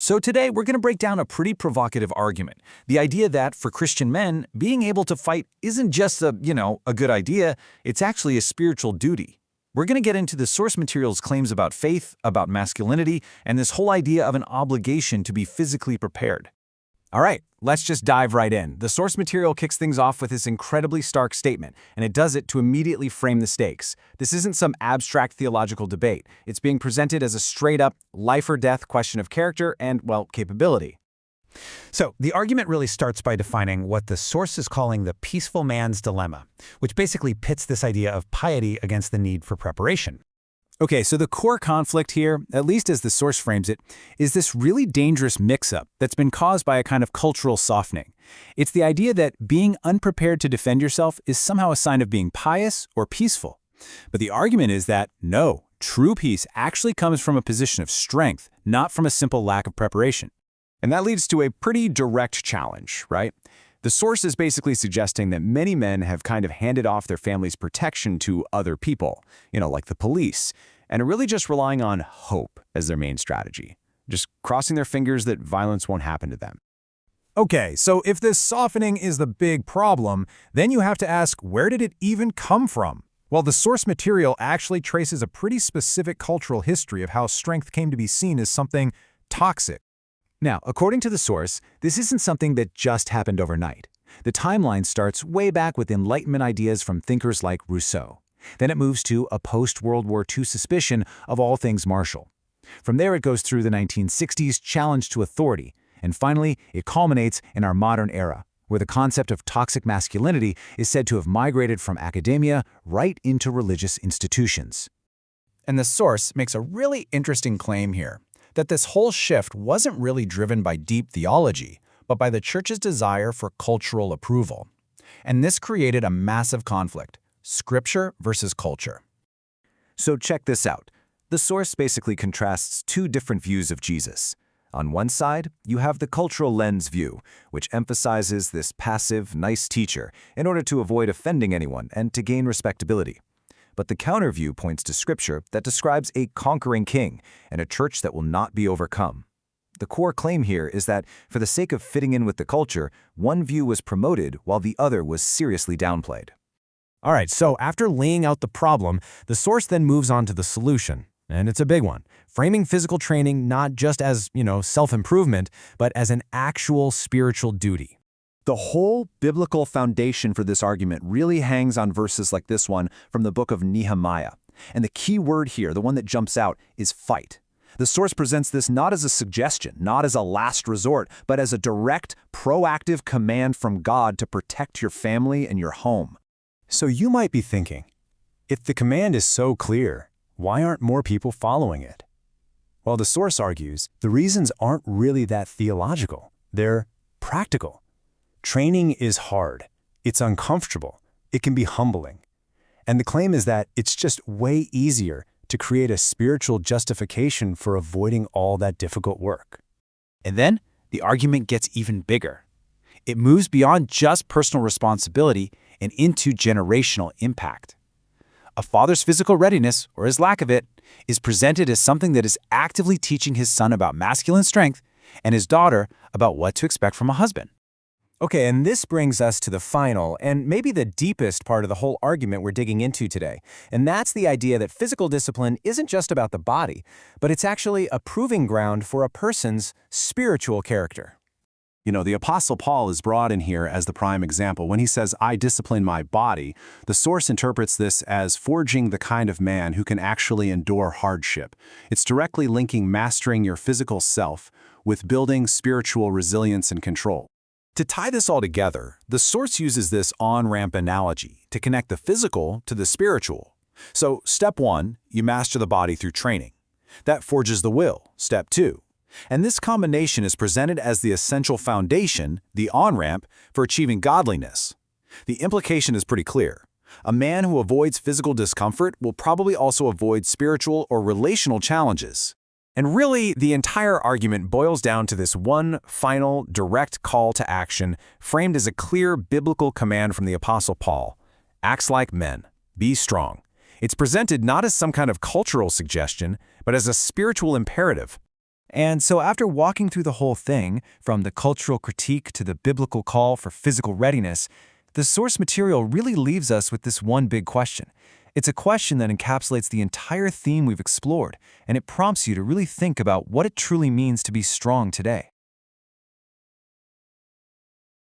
So today we're going to break down a pretty provocative argument. The idea that for Christian men, being able to fight isn't just a good idea, it's actually a spiritual duty. We're going to get into the source material's claims about faith, about masculinity, and this whole idea of an obligation to be physically prepared. All right, let's just dive right in. The source material kicks things off with this incredibly stark statement, and it does it to immediately frame the stakes. This isn't some abstract theological debate. It's being presented as a straight-up, life-or-death question of character and, well, capability. So the argument really starts by defining what the source is calling the peaceful man's dilemma, which basically pits this idea of piety against the need for preparation. Okay, so the core conflict here, at least as the source frames it, is this really dangerous mix-up that's been caused by a kind of cultural softening. It's the idea that being unprepared to defend yourself is somehow a sign of being pious or peaceful. But the argument is that, no, true peace actually comes from a position of strength, not from a simple lack of preparation. And that leads to a pretty direct challenge, right? The source is basically suggesting that many men have kind of handed off their family's protection to other people, like the police, and are really just relying on hope as their main strategy, just crossing their fingers that violence won't happen to them. Okay, so if this softening is the big problem, then you have to ask, where did it even come from? Well, the source material actually traces a pretty specific cultural history of how strength came to be seen as something toxic. Now, according to the source, this isn't something that just happened overnight. The timeline starts way back with Enlightenment ideas from thinkers like Rousseau. Then it moves to a post-World War II suspicion of all things martial. From there it goes through the 1960s challenge to authority, and finally it culminates in our modern era, where the concept of toxic masculinity is said to have migrated from academia right into religious institutions. And the source makes a really interesting claim here, that this whole shift wasn't really driven by deep theology, but by the church's desire for cultural approval. And this created a massive conflict, scripture versus culture. So check this out. The source basically contrasts two different views of Jesus. On one side, you have the cultural lens view, which emphasizes this passive, nice teacher in order to avoid offending anyone and to gain respectability. But the counter view points to Scripture that describes a conquering king and a church that will not be overcome. The core claim here is that, for the sake of fitting in with the culture, one view was promoted while the other was seriously downplayed. All right, so after laying out the problem, the source then moves on to the solution. And it's a big one, framing physical training not just as, self-improvement, but as an actual spiritual duty. The whole biblical foundation for this argument really hangs on verses like this one from the book of Nehemiah. And the key word here, the one that jumps out, is fight. The source presents this not as a suggestion, not as a last resort, but as a direct, proactive command from God to protect your family and your home. So you might be thinking, if the command is so clear, why aren't more people following it? Well, the source argues the reasons aren't really that theological. They're practical. Training is hard. It's uncomfortable. It can be humbling. And the claim is that it's just way easier to create a spiritual justification for avoiding all that difficult work. And then the argument gets even bigger. It moves beyond just personal responsibility and into generational impact. A father's physical readiness, or his lack of it, is presented as something that is actively teaching his son about masculine strength and his daughter about what to expect from a husband. Okay, and this brings us to the final and maybe the deepest part of the whole argument we're digging into today. And that's the idea that physical discipline isn't just about the body, but it's actually a proving ground for a person's spiritual character. The Apostle Paul is brought in here as the prime example. When he says, I discipline my body, the source interprets this as forging the kind of man who can actually endure hardship. It's directly linking mastering your physical self with building spiritual resilience and control. To tie this all together, the source uses this on-ramp analogy to connect the physical to the spiritual. So, step 1, you master the body through training. That forges the will, step 2. And this combination is presented as the essential foundation, the on-ramp, for achieving godliness. The implication is pretty clear. A man who avoids physical discomfort will probably also avoid spiritual or relational challenges. And really, the entire argument boils down to this one final, direct call to action framed as a clear biblical command from the Apostle Paul. Acts like men. Be strong. It's presented not as some kind of cultural suggestion, but as a spiritual imperative. And so after walking through the whole thing, from the cultural critique to the biblical call for physical readiness, the source material really leaves us with this one big question. It's a question that encapsulates the entire theme we've explored, and it prompts you to really think about what it truly means to be strong today.